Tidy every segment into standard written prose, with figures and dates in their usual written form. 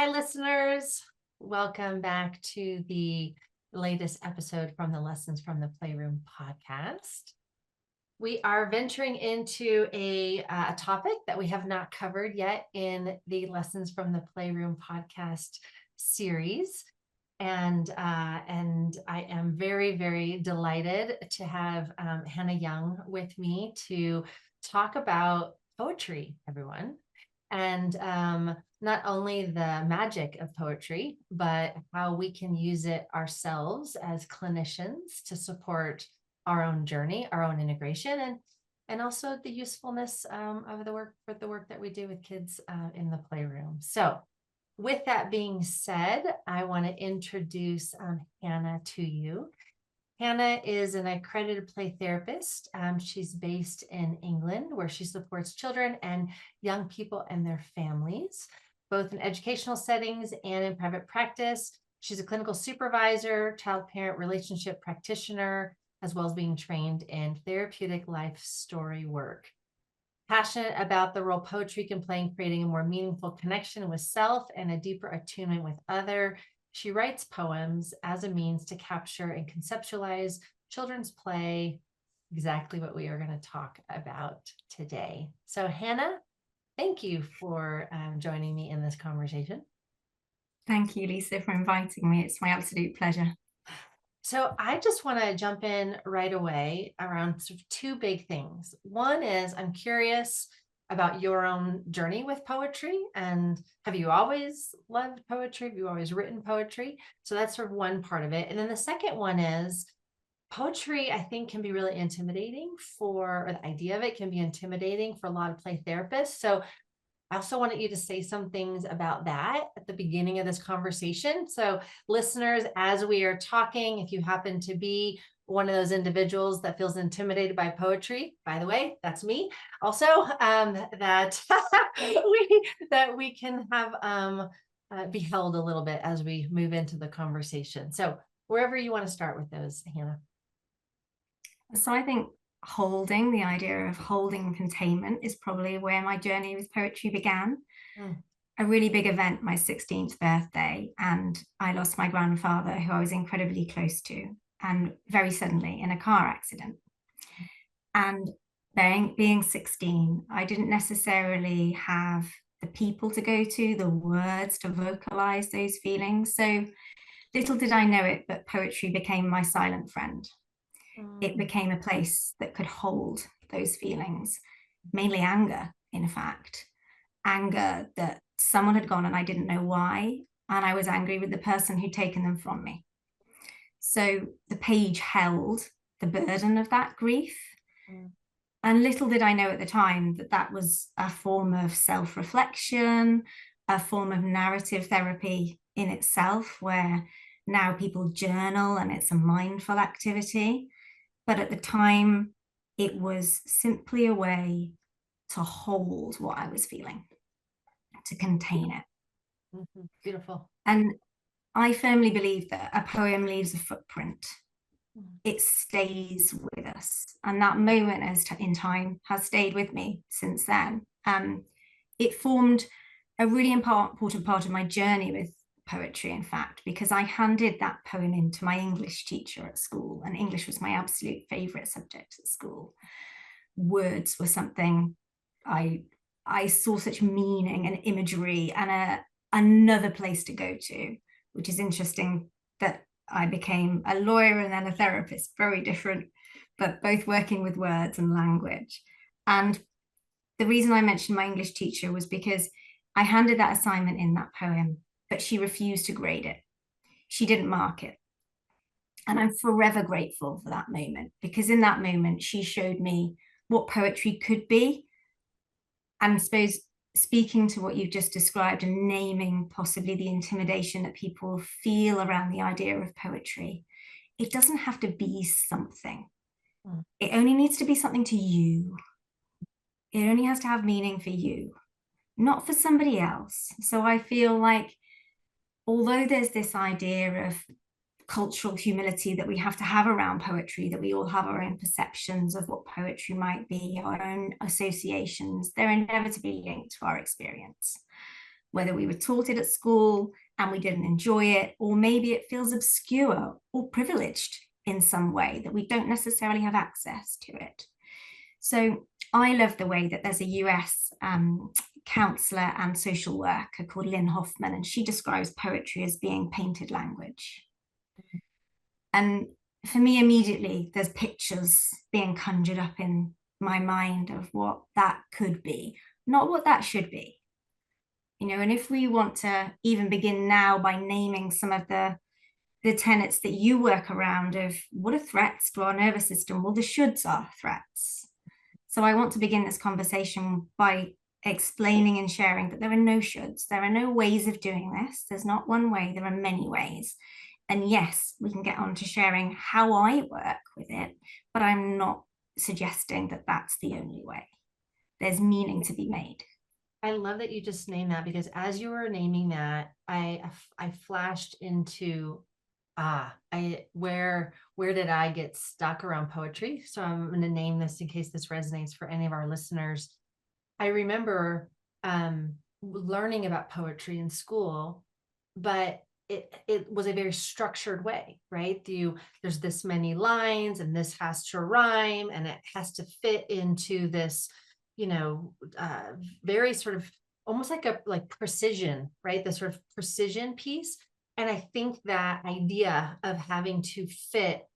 Hi, listeners. Welcome back to the latest episode from the Lessons from the Playroom podcast. We are venturing into a topic that we have not covered yet in the Lessons from the Playroom podcast series. And I am very, very delighted to have Hannah Young with me to talk about poetry, everyone. And not only the magic of poetry, but how we can use it ourselves as clinicians to support our own journey, our own integration, and also the usefulness of the work that we do with kids in the playroom. So with that being said, I want to introduce Hannah to you. Hannah is an accredited play therapist. She's based in England, where she supports children and young people and their families, both in educational settings and in private practice. She's a clinical supervisor, child-parent relationship practitioner, as well as being trained in therapeutic life story work. Passionate about the role poetry can play in creating a more meaningful connection with self and a deeper attunement with other. She writes poems as a means to capture and conceptualize children's play, exactly what we are going to talk about today. So Hannah, thank you for joining me in this conversation. Thank you, Lisa, for inviting me. It's my absolute pleasure. So I just want to jump in right away around sort of two big things. One is I'm curious about your own journey with poetry, and have you always loved poetry? Have you always written poetry? So that's sort of one part of it. And then the second one is poetry, I think, can be really intimidating or the idea of it can be intimidating for a lot of play therapists. So I also wanted you to say some things about that at the beginning of this conversation. So listeners, as we are talking, if you happen to be one of those individuals that feels intimidated by poetry, by the way, that's me also, that we can have be held a little bit as we move into the conversation. So wherever you want to start with those, Hannah. So I think the idea of holding containment is probably where my journey with poetry began. A really big event, my 16th birthday, and I lost my grandfather, who I was incredibly close to, and very suddenly in a car accident. And being 16, I didn't necessarily have the people to go to, the words to vocalize those feelings. So little did I know it, but poetry became my silent friend. It became a place that could hold those feelings, mainly anger, in fact. Anger that someone had gone and I didn't know why, and I was angry with the person who'd taken them from me. So the page held the burden of that grief. And little did I know at the time that that was a form of self-reflection, a form of narrative therapy in itself, where now people journal and it's a mindful activity. But at the time, it was simply a way to hold what I was feeling, to contain it. Beautiful. And I firmly believe that a poem leaves a footprint. It stays with us. And that moment in time has stayed with me since then. It formed a really important part of my journey with poetry, in fact, because I handed that poem in to my English teacher at school, and English was my absolute favorite subject at school. Words were something I saw such meaning and imagery and another place to go to, which is interesting that I became a lawyer and then a therapist, very different, but both working with words and language. And the reason I mentioned my English teacher was because I handed that assignment in, that poem, but she refused to grade it. She didn't mark it. And I'm forever grateful for that moment, because in that moment, she showed me what poetry could be. And I suppose speaking to what you've just described and naming possibly the intimidation that people feel around the idea of poetry, it doesn't have to be something. It only needs to be something to you. It only has to have meaning for you, not for somebody else. So I feel like, although there's this idea of cultural humility that we have to have around poetry, that we all have our own perceptions of what poetry might be, our own associations, they're inevitably linked to our experience. whether we were taught it at school and we didn't enjoy it, or maybe it feels obscure or privileged in some way that we don't necessarily have access to it. So I love the way that there's a US counselor and social worker called Lynn Hoffman, and she describes poetry as being painted language. And for me, immediately, there's pictures being conjured up in my mind of what that could be, not what that should be. And if we want to even begin now by naming some of the tenets that you work around of what are threats to our nervous system, well, the shoulds are threats. So I want to begin this conversation by explaining and sharing that there are no shoulds. There are no ways of doing this. There's not one way, there are many ways. And yes, we can get on to sharing how I work with it, but I'm not suggesting that that's the only way. There's meaning to be made. I love that you just named that, because as you were naming that, I flashed into where did I get stuck around poetry? So I'm going to name this in case this resonates for any of our listeners. I remember learning about poetry in school, but it was a very structured way, right? There's this many lines and this has to rhyme and it has to fit into this, very sort of almost like precision, right? The sort of precision piece. And I think that idea of having to fit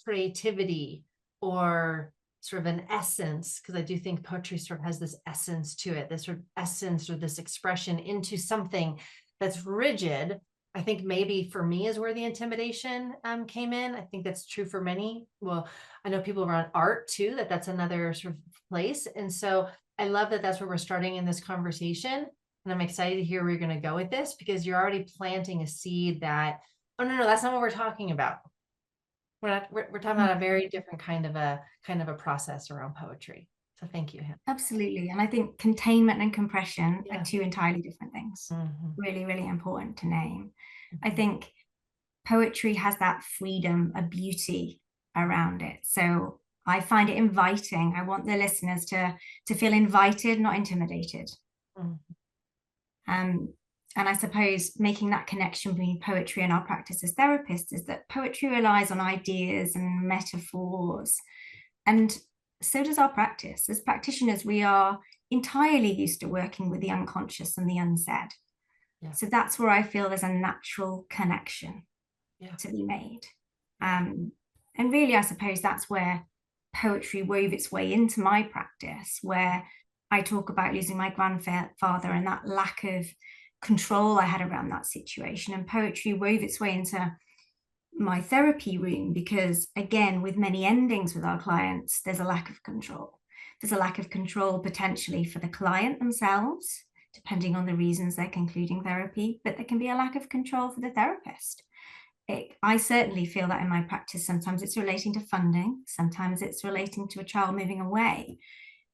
creativity or sort of an essence, because I do think poetry sort of has this essence to it, this sort of essence or this expression into something that's rigid. I think maybe for me is where the intimidation came in. I think that's true for many. Well, I know people around art too, that's another sort of place. And so I love that that's where we're starting in this conversation. And I'm excited to hear where you're going to go with this, because you're already planting a seed that, oh, no, that's not what we're talking about. We're talking about a very different kind of a process around poetry. So thank you. Absolutely. And I think containment and compression Yeah. are two entirely different things. Mm-hmm. Really, really important to name. Mm-hmm. I think poetry has that freedom, a beauty around it. So I find it inviting. I want the listeners to feel invited, not intimidated. Mm-hmm. And I suppose making that connection between poetry and our practice as therapists is that poetry relies on ideas and metaphors. And so does our practice. As practitioners, we are entirely used to working with the unconscious and the unsaid. Yeah. So that's where I feel there's a natural connection to be made. And really, I suppose that's where poetry wove its way into my practice, where I talk about losing my grandfather and that lack of control I had around that situation. And poetry wove its way into my therapy room because, again, with many endings with our clients, there's a lack of control. There's a lack of control potentially for the client themselves, depending on the reasons they're concluding therapy, but there can be a lack of control for the therapist. I certainly feel that in my practice. Sometimes it's relating to funding, sometimes it's relating to a child moving away.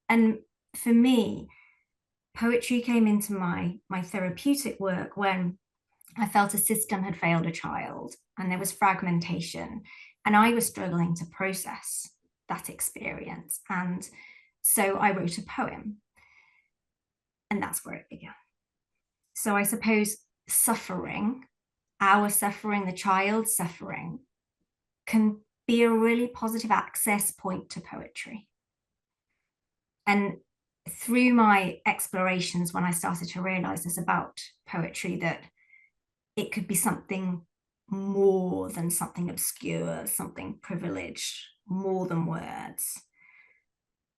And for me, poetry came into my therapeutic work when I felt a system had failed a child and there was fragmentation, and I was struggling to process that experience. And so I wrote a poem, and that's where it began. So I suppose suffering, our suffering, the child's suffering, can be a really positive access point to poetry. And through my explorations, when I started to realize this about poetry, that it could be something more than something obscure, something privileged, more than words,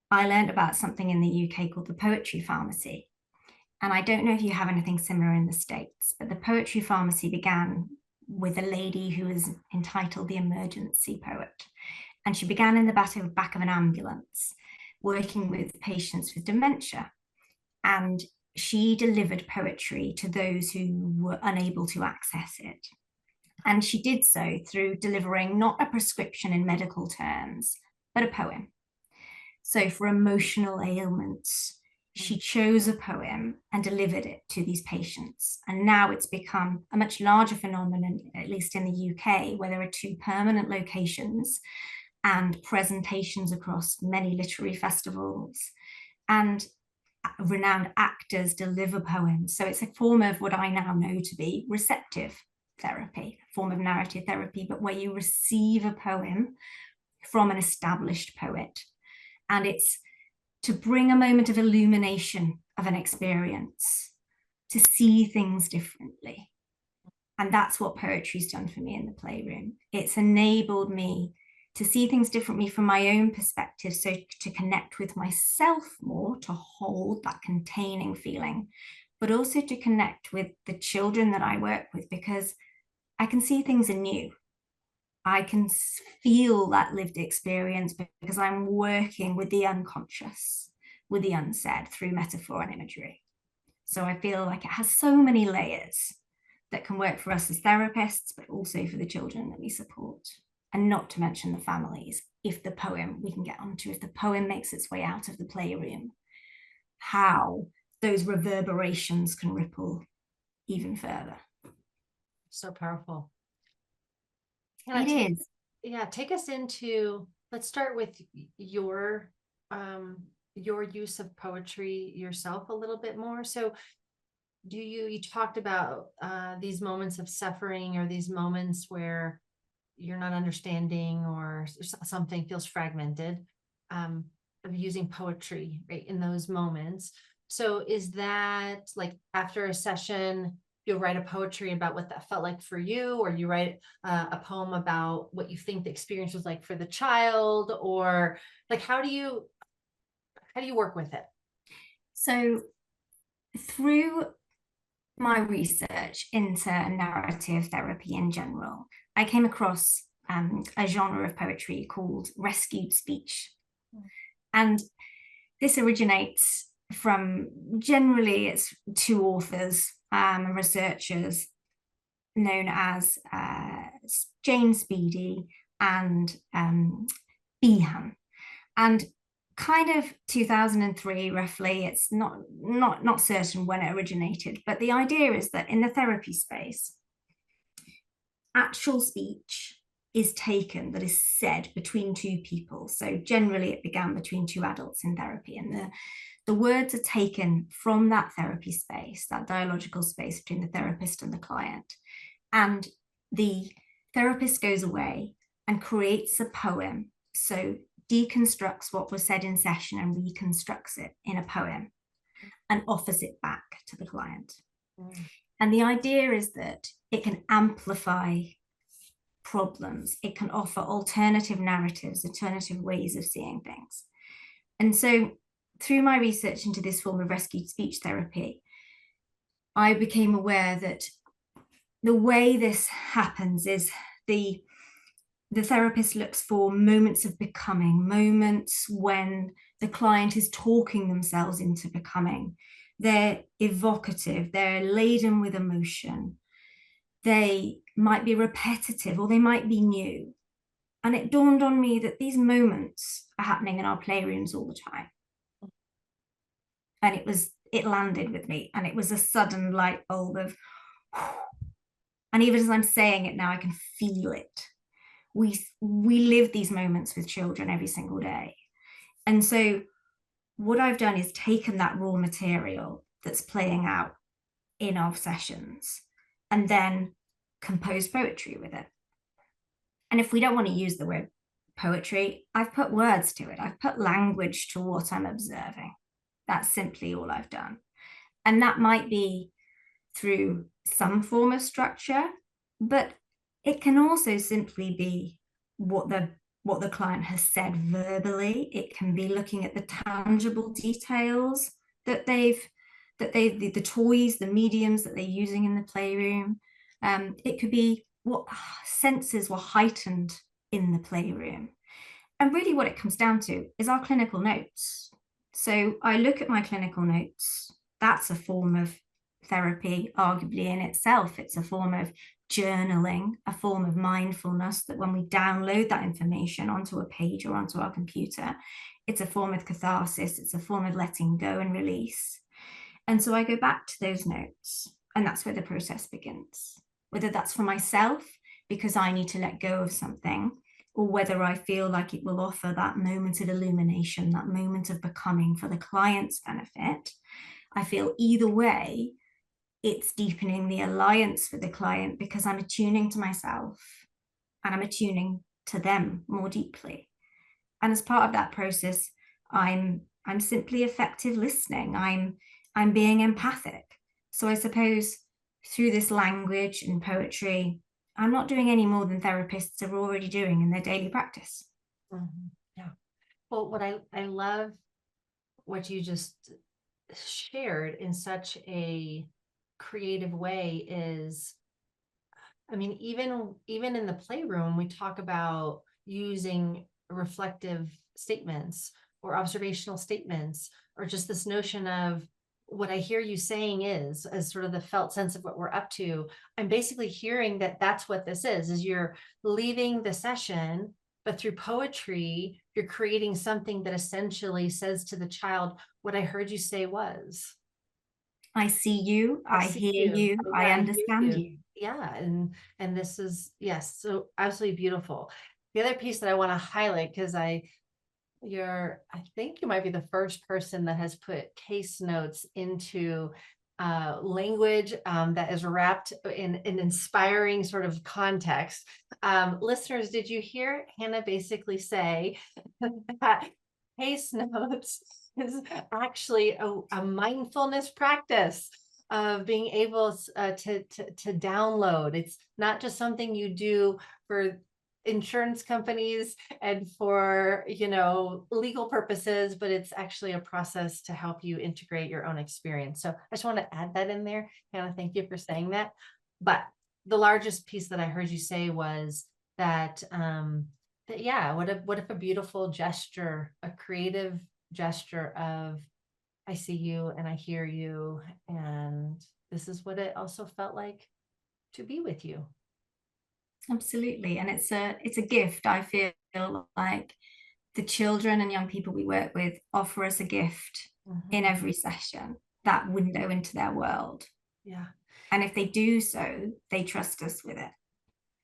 I learned about something in the UK called the Poetry Pharmacy. And I don't know if you have anything similar in the States, but the Poetry Pharmacy began with a lady who was entitled the Emergency Poet. And she began in the back of an ambulance, working with patients with dementia. And she delivered poetry to those who were unable to access it. And she did so through delivering not a prescription in medical terms, but a poem. So for emotional ailments, she chose a poem and delivered it to these patients. And now it's become a much larger phenomenon, at least in the UK, where there are 2 permanent locations and presentations across many literary festivals. And renowned actors deliver poems. So it's a form of what I now know to be receptive therapy, a form of narrative therapy, but where you receive a poem from an established poet. And it's to bring a moment of illumination of an experience, to see things differently. And that's what poetry's done for me in the playroom. It's enabled me to see things differently from my own perspective, so to connect with myself more, to hold that containing feeling, but also to connect with the children that I work with, because I can see things anew. I can feel that lived experience because I'm working with the unconscious, with the unsaid through metaphor and imagery. So I feel like it has so many layers that can work for us as therapists, but also for the children that we support. And not to mention the families, if the poem makes its way out of the playroom, how those reverberations can ripple even further. So powerful. It is. Yeah, take us into, let's start with your use of poetry yourself a little bit more. So you talked about these moments of suffering, or these moments where you're not understanding, or something feels fragmented, of using poetry, right, in those moments. So is that like after a session, you'll write a poetry about what that felt like for you, or you write a poem about what you think the experience was like for the child, or like how do you work with it? So through my research into narrative therapy in general, I came across a genre of poetry called rescued speech. And this originates from, generally, it's two authors and researchers known as James Beattie and Behan. And kind of 2003 roughly, it's not certain when it originated, but the idea is that in the therapy space, actual speech is taken, that is said between two people. So generally it began between two adults in therapy, and the words are taken from that therapy space, that dialogical space between the therapist and the client, and the therapist goes away and creates a poem, so deconstructs what was said in session and reconstructs it in a poem and offers it back to the client. And the idea is that it can amplify problems, it can offer alternative narratives, alternative ways of seeing things. And so through my research into this form of rescued speech therapy, I became aware that the way this happens is the therapist looks for moments of becoming, moments when the client is talking themselves into becoming. They're evocative, they're laden with emotion, they might be repetitive, or they might be new. And it dawned on me that these moments are happening in our playrooms all the time. And it landed with me, and it was a sudden light bulb of, and even as I'm saying it now, I can feel it. We live these moments with children every single day. And so what I've done is taken that raw material that's playing out in our sessions and then compose poetry with it. And if we don't want to use the word poetry, I've put words to it. I've put language to what I'm observing. That's simply all I've done. And that might be through some form of structure, but it can also simply be what the client has said verbally. It can be looking at the tangible details that the toys, the mediums that they're using in the playroom. It could be what senses were heightened in the playroom. And really what it comes down to is our clinical notes. So I look at my clinical notes. That's a form of therapy, arguably in itself. It's a form of journaling, a form of mindfulness, that when we download that information onto a page or onto our computer, it's a form of catharsis, it's a form of letting go and release. And so I go back to those notes, and that's where the process begins. Whether that's for myself, because I need to let go of something, or whether I feel like it will offer that moment of illumination, that moment of becoming for the client's benefit, I feel either way, it's deepening the alliance with the client because I'm attuning to myself and I'm attuning to them more deeply. And as part of that process, I'm simply effective listening. I'm being empathic. So I suppose through this language and poetry, I'm not doing any more than therapists are already doing in their daily practice. Yeah. Well, what I love what you just shared in such a creative way is, I mean, even in the playroom, we talk about using reflective statements or observational statements, or just this notion of what I hear you saying is, as sort of the felt sense of what we're up to. I'm basically hearing that that's what this is you're leaving the session, but through poetry, you're creating something that essentially says to the child, what I heard you say was, I see you, I see hear you, Oh, I yeah, I hear understand you. you. Yeah, and this is, yes, so absolutely beautiful. The other piece that I want to highlight, because I think you might be the first person that has put case notes into language that is wrapped in an inspiring sort of context. Listeners, did you hear Hannah basically say that case notes is actually a mindfulness practice of being able to download? It's not just something you do for insurance companies and for, legal purposes, but it's actually a process to help you integrate your own experience. So I just want to add that in there. Hannah, thank you for saying that. But the largest piece that I heard you say was that, yeah, what if a beautiful gesture, a creative gesture of, I see you and I hear you, and this is what it also felt like to be with you. Absolutely. And it's a gift. I feel like the children and young people we work with offer us a gift in every session, that window into their world. Yeah. And if they do so, they trust us with it.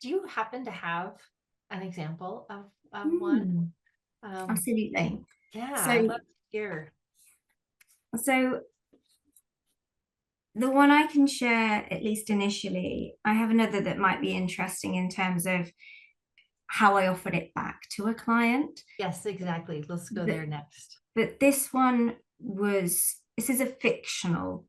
Do you happen to have an example of one? Absolutely. Yeah, So, I'd love to hear. so the one I can share, at least initially, I have another that might be interesting in terms of how I offered it back to a client. Yes, exactly. Let's go there next. But this is a fictional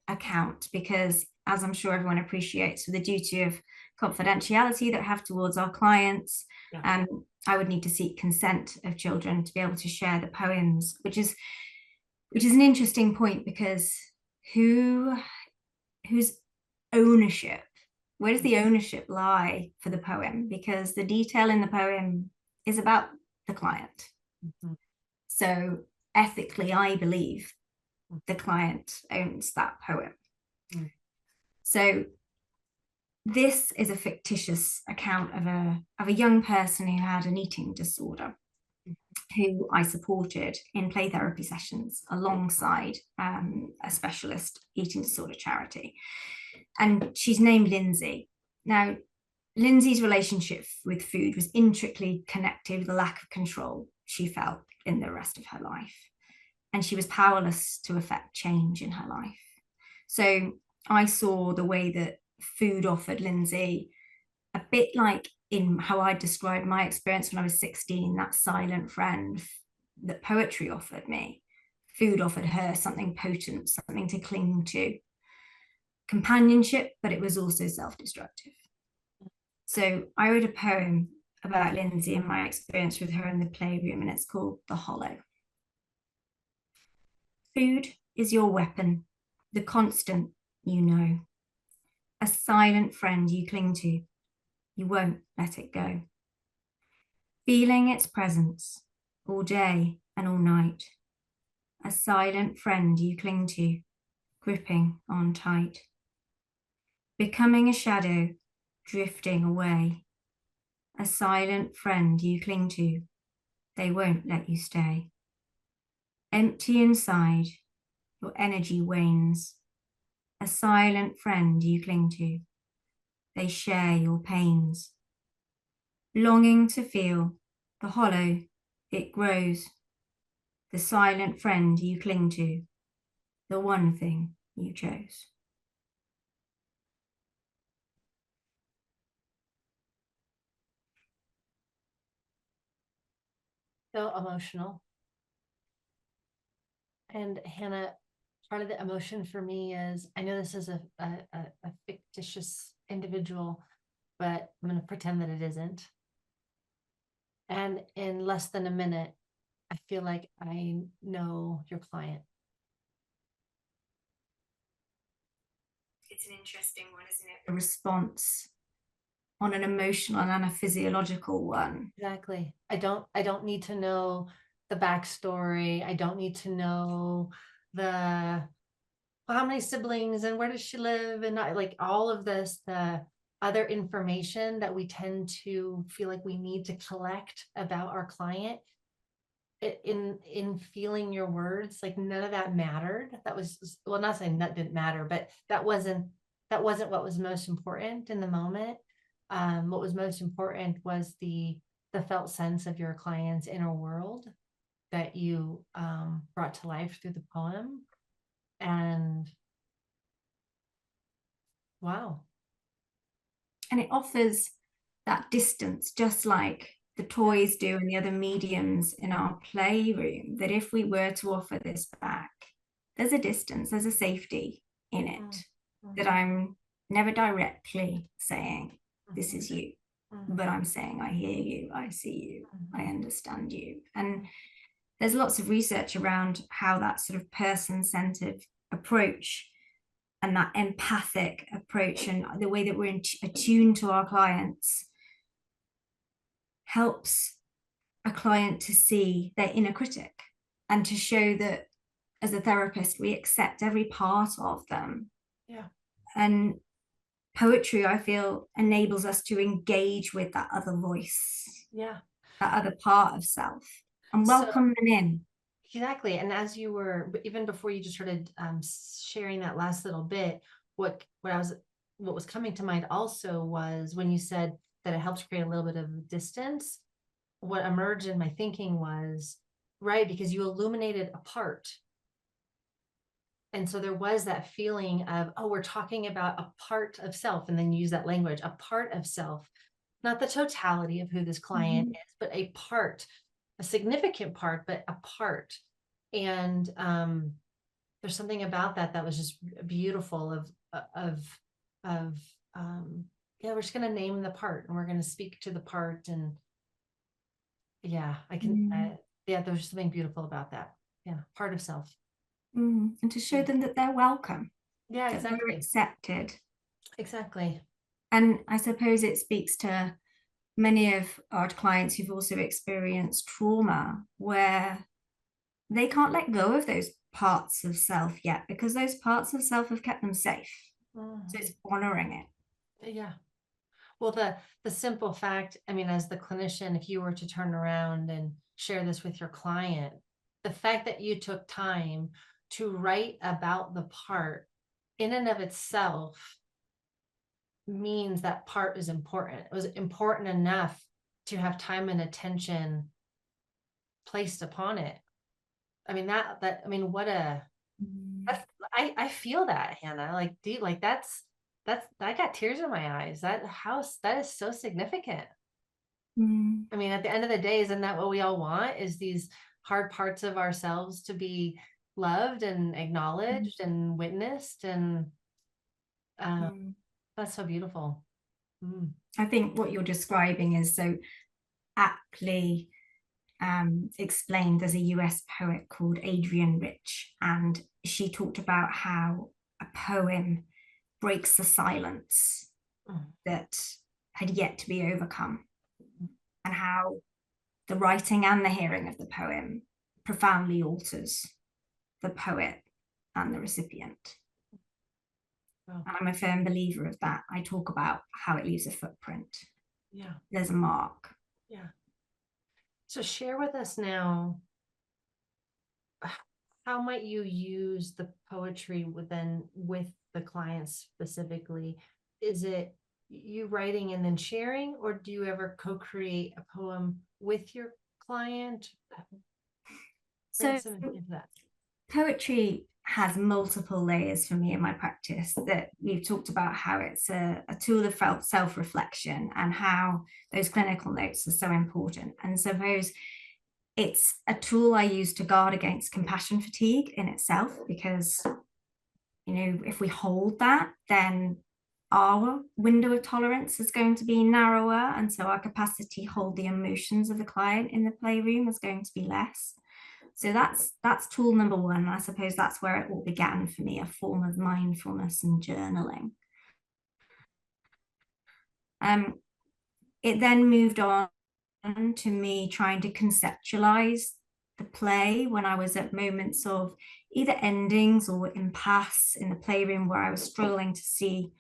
account because, as I'm sure everyone appreciates, with the duty of confidentiality that we have towards our clients, Yeah. I would need to seek consent of children to be able to share the poems, which is an interesting point because whose ownership, where does the ownership lie for the poem? Because the detail in the poem is about the client. So ethically, I believe the client owns that poem. So this is a fictitious account of a young person who had an eating disorder, who I supported in play therapy sessions alongside a specialist eating disorder charity. And she's named Lindsay. Now, Lindsay's relationship with food was intricately connected with the lack of control she felt in the rest of her life. And she was powerless to affect change in her life. So I saw the way that food offered Lindsay, a bit like in how I described my experience when I was 16, that silent friend that poetry offered me. Food offered her something potent, something to cling to. Companionship, but it was also self-destructive. So I wrote a poem about Lindsay and my experience with her in the playroom, and it's called The Hollow. Food is your weapon, the constant you know, a silent friend you cling to, you won't let it go. Feeling its presence all day and all night, a silent friend you cling to, gripping on tight. Becoming a shadow, drifting away, a silent friend you cling to, they won't let you stay. Empty inside, your energy wanes, a silent friend you cling to, they share your pains. Longing to feel the hollow, it grows, the silent friend you cling to, the one thing you chose. Feel emotional. And Hannah, part of the emotion for me is, I know this is a fictitious individual, but I'm going to pretend that it isn't. And in less than a minute, I feel like I know your client. It's an interesting one, isn't it? A response on an emotional and a physiological one. Exactly. I don't need to know the backstory. I don't need to know the well, how many siblings and where does she live and not, like all of this, the other information that we tend to feel like we need to collect about our client. In feeling your words, like none of that mattered. That was, well, not saying that didn't matter, but that wasn't what was most important in the moment. What was most important was the felt sense of your client's inner world that you brought to life through the poem. And wow. And it offers that distance, just like the toys do and the other mediums in our playroom, that if we were to offer this back, there's a distance, there's a safety in it, Mm-hmm. that I'm never directly saying, this Mm-hmm. is you, Mm-hmm. but I'm saying, I hear you, I see you, Mm-hmm. I understand you. And there's lots of research around how that sort of person-centered approach and that empathic approach and the way that we're attuned to our clients helps a client to see their inner critic and to show that as a therapist, we accept every part of them. Yeah. And poetry, I feel, enables us to engage with that other voice, Yeah. that other part of self, and So welcome them in. exactly. And as you were, even before you just started sharing that last little bit, what was coming to mind also was when you said that it helps create a little bit of distance. What emerged in my thinking was, right, because you illuminated a part. And so there was that feeling of, oh, we're talking about a part of self, and then use that language, a part of self, not the totality of who this client is, but a part, a significant part, but a part. And there's something about that that was just beautiful of yeah, we're just going to name the part and we're going to speak to the part. And yeah, I can yeah, there's something beautiful about that. Yeah, part of self. And to show them that they're welcome, Yeah, that they're exactly. accepted. Exactly. And I suppose it speaks to many of our clients who've also experienced trauma where they can't let go of those parts of self yet because those parts of self have kept them safe. So it's honoring it. Yeah. Well, the simple fact, I mean, as the clinician, if you were to turn around and share this with your client, the fact that you took time to write about the part in and of itself means that part is important. It was important enough to have time and attention placed upon it. I mean, I mean, what a, I feel that, Hannah, like, dude, like I got tears in my eyes. That house, that is so significant. I mean, at the end of the day, isn't that what we all want, is these hard parts of ourselves to be loved and acknowledged and witnessed? And that's so beautiful. I think what you're describing is so aptly explained. There's a US poet called Adrienne Rich, and she talked about how a poem breaks the silence that had yet to be overcome, and how the writing and the hearing of the poem profoundly alters the poet and the recipient. Wow. And I'm a firm believer of that. I talk about how it leaves a footprint. Yeah. There's a mark. Yeah. So share with us now, how might you use the poetry with the clients specifically? Is it you writing and then sharing, or do you ever co-create a poem with your client? So Some into that. poetry has multiple layers for me in my practice. That we've talked about how it's a tool of self-reflection and how those clinical notes are so important. And suppose it's a tool I use to guard against compassion fatigue in itself, because, you know, if we hold that, then our window of tolerance is going to be narrower. And so our capacity to hold the emotions of the client in the playroom is going to be less. So that's tool number one. I suppose that's where it all began for me, a form of mindfulness and journaling. It then moved on to me trying to conceptualize the play when I was at moments of either endings or impasse in the playroom, where I was struggling to see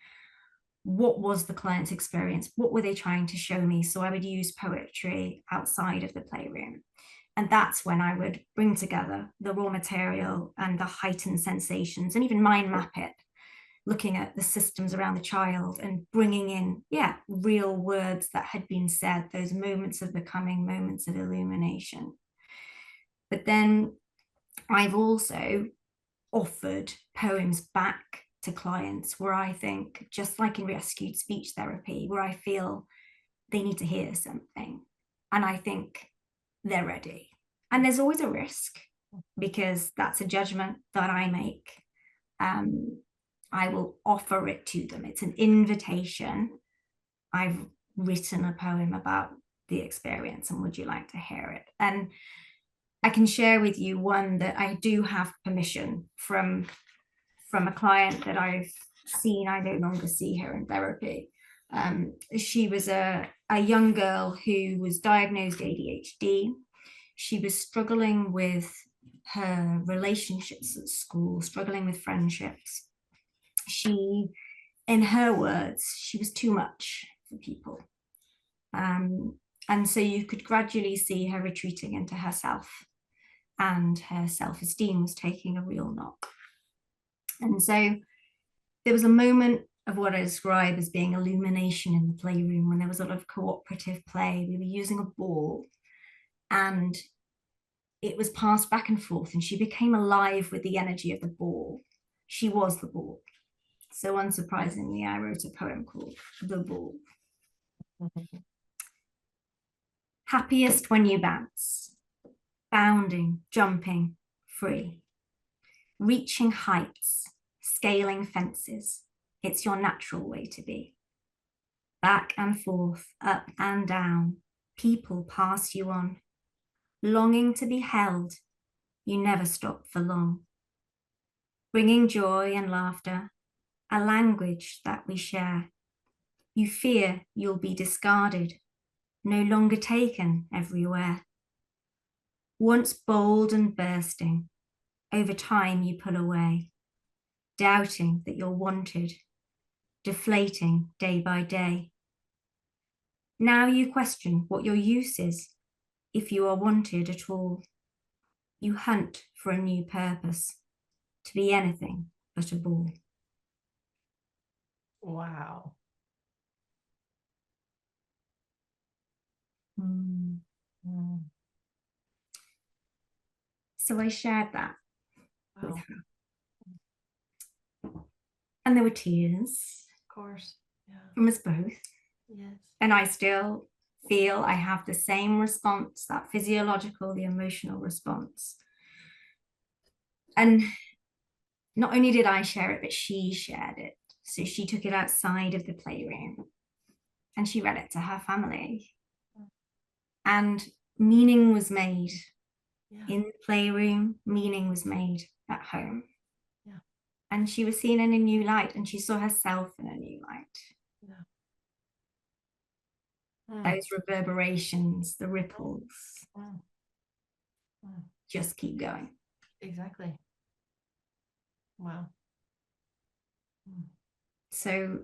what was the client's experience, what were they trying to show me. So I would use poetry outside of the playroom. And that's when I would bring together the raw material and the heightened sensations and even mind map it, looking at the systems around the child and bringing in, real words that had been said, those moments of becoming, moments of illumination. But then I've also offered poems back to clients where I think, just like in rescued speech therapy, where I feel they need to hear something. And I think they're ready. And there's always a risk, because that's a judgment that I make. I will offer it to them. It's an invitation. I've written a poem about the experience, and would you like to hear it? And I can share with you one that I do have permission from a client that I've seen. I no longer see her in therapy. She was a young girl who was diagnosed ADHD. She was struggling with her relationships at school, struggling with friendships. She, in her words, she was too much for people. And so you could gradually see her retreating into herself, and her self-esteem was taking a real knock. And so there was a moment of what I describe as being illumination in the playroom, when there was a lot of cooperative play. We were using a ball, and it was passed back and forth, and she became alive with the energy of the ball. She was the ball. So unsurprisingly, I wrote a poem called The Ball. Happiest when you bounce, bounding, jumping, free, reaching heights, scaling fences. It's your natural way to be. Back and forth, up and down, people pass you on. Longing to be held, you never stop for long. Bringing joy and laughter, a language that we share. You fear you'll be discarded, no longer taken everywhere. Once bold and bursting, over time you pull away, doubting that you're wanted, deflating day by day. Now you question what your use is, if you are wanted at all. You hunt for a new purpose, to be anything but a ball. Wow. So I shared that with Wow. her. And there were tears. Of course. Yeah. From us both. Yes. And I still feel I have the same response, that physiological, the emotional response. And not only did I share it, but she shared it. So she took it outside of the playroom and she read it to her family. And meaning was made in the playroom, meaning was made at home. Yeah. And she was seen in a new light, and she saw herself in a new light. Yeah. Those reverberations, the ripples, just keep going. Exactly. Wow. So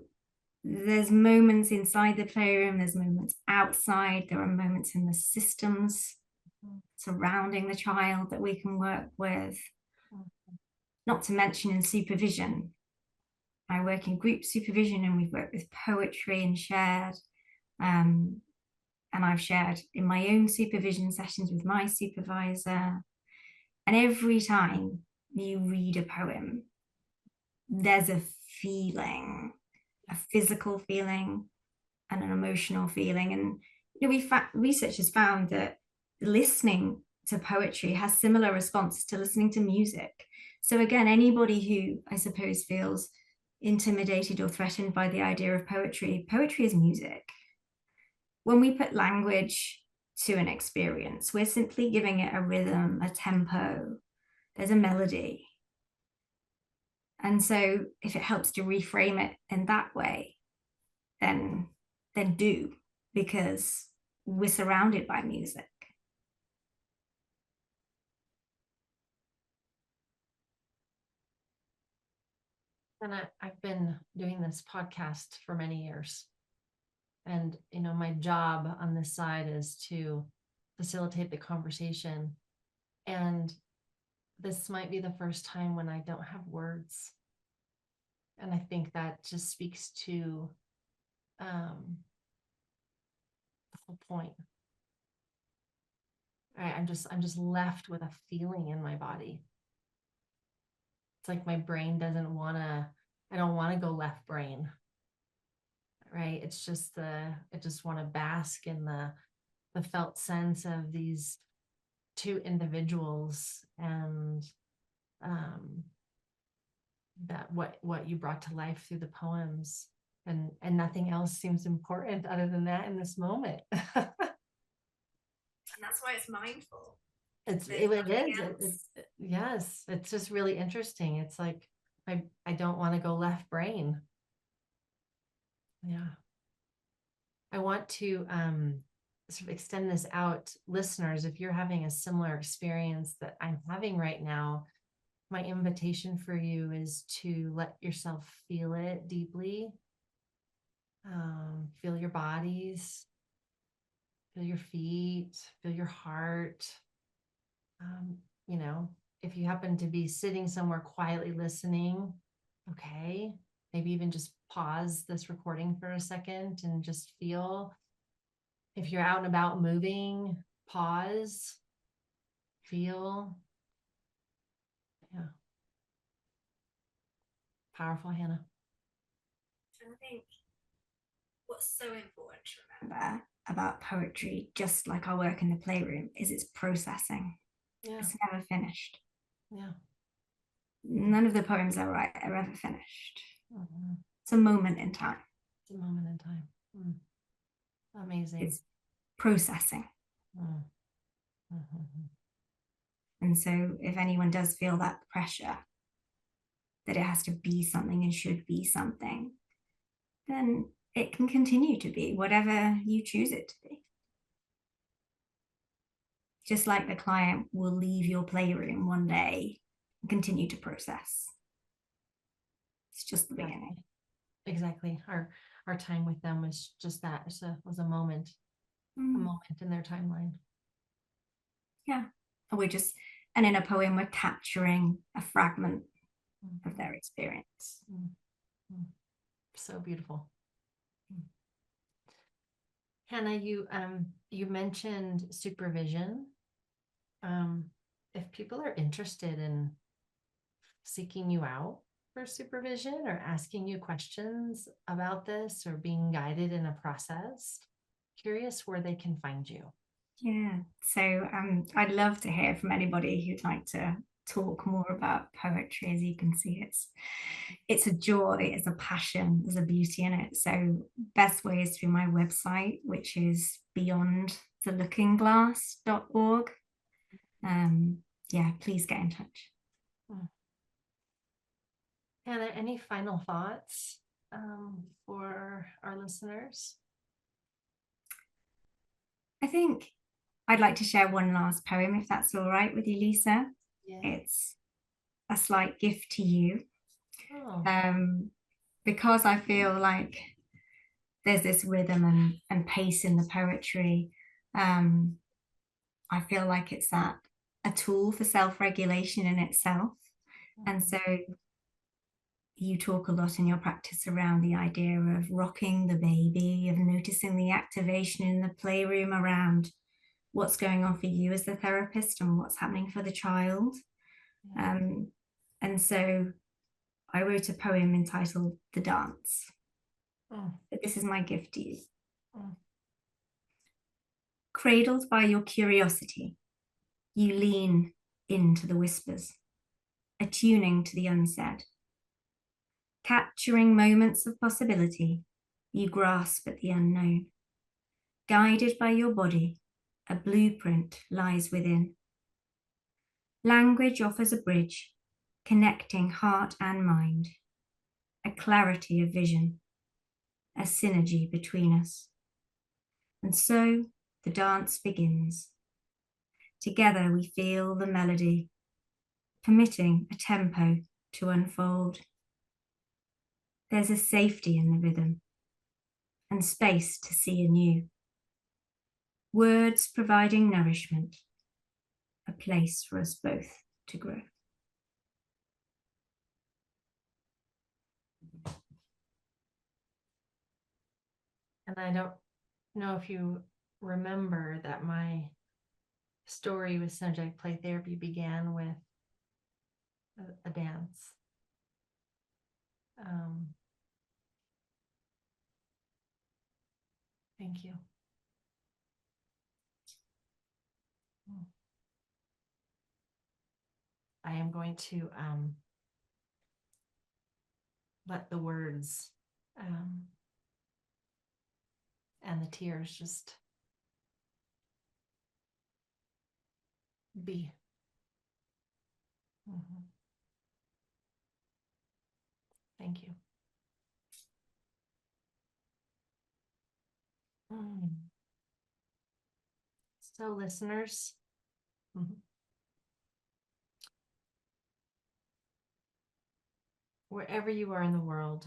there's moments inside the playroom, there's moments outside, there are moments in the systems surrounding the child that we can work with. Not to mention in supervision. I work in group supervision, and we've worked with poetry and shared. And I've shared in my own supervision sessions with my supervisor. And every time you read a poem, there's a feeling, a physical feeling and an emotional feeling. And research has found that listening to poetry has similar responses to listening to music. So again, anybody who I suppose feels intimidated or threatened by the idea of poetry, poetry is music. When we put language to an experience, we're simply giving it a rhythm, a tempo, there's a melody. And so if it helps to reframe it in that way, then do, because we're surrounded by music. And I've been doing this podcast for many years. And, my job on this side is to facilitate the conversation. And this might be the first time when I don't have words. And I think that just speaks to the whole point. I'm just left with a feeling in my body. It's like my brain doesn't want to, I don't want to go left brain. Right? It's just I just want to bask in the felt sense of these two individuals, and that what you brought to life through the poems, and nothing else seems important other than that in this moment. And that's why it's mindful. Yes, it's just really interesting. It's like I don't want to go left brain. Yeah. I want to sort of extend this out. Listeners, if you're having a similar experience that I'm having right now, my invitation for you is to let yourself feel it deeply. Feel your bodies, feel your feet, feel your heart. If you happen to be sitting somewhere quietly listening, okay, maybe even just pause this recording for a second and just feel. If you're out and about moving, pause, feel. Yeah. Powerful, Hannah. I think what's so important to remember about poetry, just like our work in the playroom, is it's processing. Yeah. It's never finished. Yeah. None of the poems I write are ever finished. Mm-hmm. It's a moment in time. It's a moment in time. Amazing. It's processing. And so if anyone does feel that pressure that it has to be something and should be something, then it can continue to be whatever you choose it to be. Just like the client will leave your playroom one day and continue to process. It's just the beginning. Exactly. Our time with them was just that. It was a moment in their timeline. Yeah. And in a poem, we're capturing a fragment of their experience. So beautiful. Hannah, you mentioned supervision. If people are interested in seeking you out for supervision or asking you questions about this or being guided in a process, curious where they can find you. Yeah, so I'd love to hear from anybody who'd like to talk more about poetry. As you can see, it's a joy, it's a passion, there's a beauty in it. So best way is through my website, which is beyondtheLookingGlass.org. Yeah, please get in touch. Hannah, any final thoughts for our listeners? I think I'd like to share one last poem, if that's all right with you, Lisa. Yeah. It's a slight gift to you. Because I feel like there's this rhythm and pace in the poetry. I feel like it's a tool for self-regulation in itself. And so you talk a lot in your practice around the idea of rocking the baby, of noticing the activation in the playroom around what's going on for you as the therapist and what's happening for the child. And so I wrote a poem entitled The Dance. Mm. But this is my gift to you. Mm. Cradled by your curiosity, you lean into the whispers, attuning to the unsaid. Capturing moments of possibility, you grasp at the unknown. Guided by your body, a blueprint lies within. Language offers a bridge, connecting heart and mind, a clarity of vision, a synergy between us. And so the dance begins. Together we feel the melody, permitting a tempo to unfold. There's a safety in the rhythm and space to see anew. Words providing nourishment, a place for us both to grow. And I don't know if you remember that my story with subject play therapy began with a dance. Thank you. I am going to let the words and the tears just be. Mm-hmm. Thank you. So, listeners, wherever you are in the world,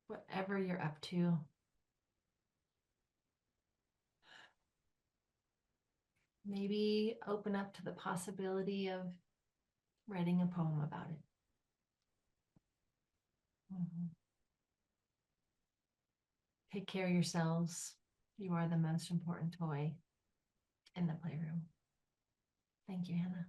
whatever you're up to, maybe open up to the possibility of writing a poem about it. Mm-hmm. Take care of yourselves. You are the most important toy in the playroom. Thank you, Hannah.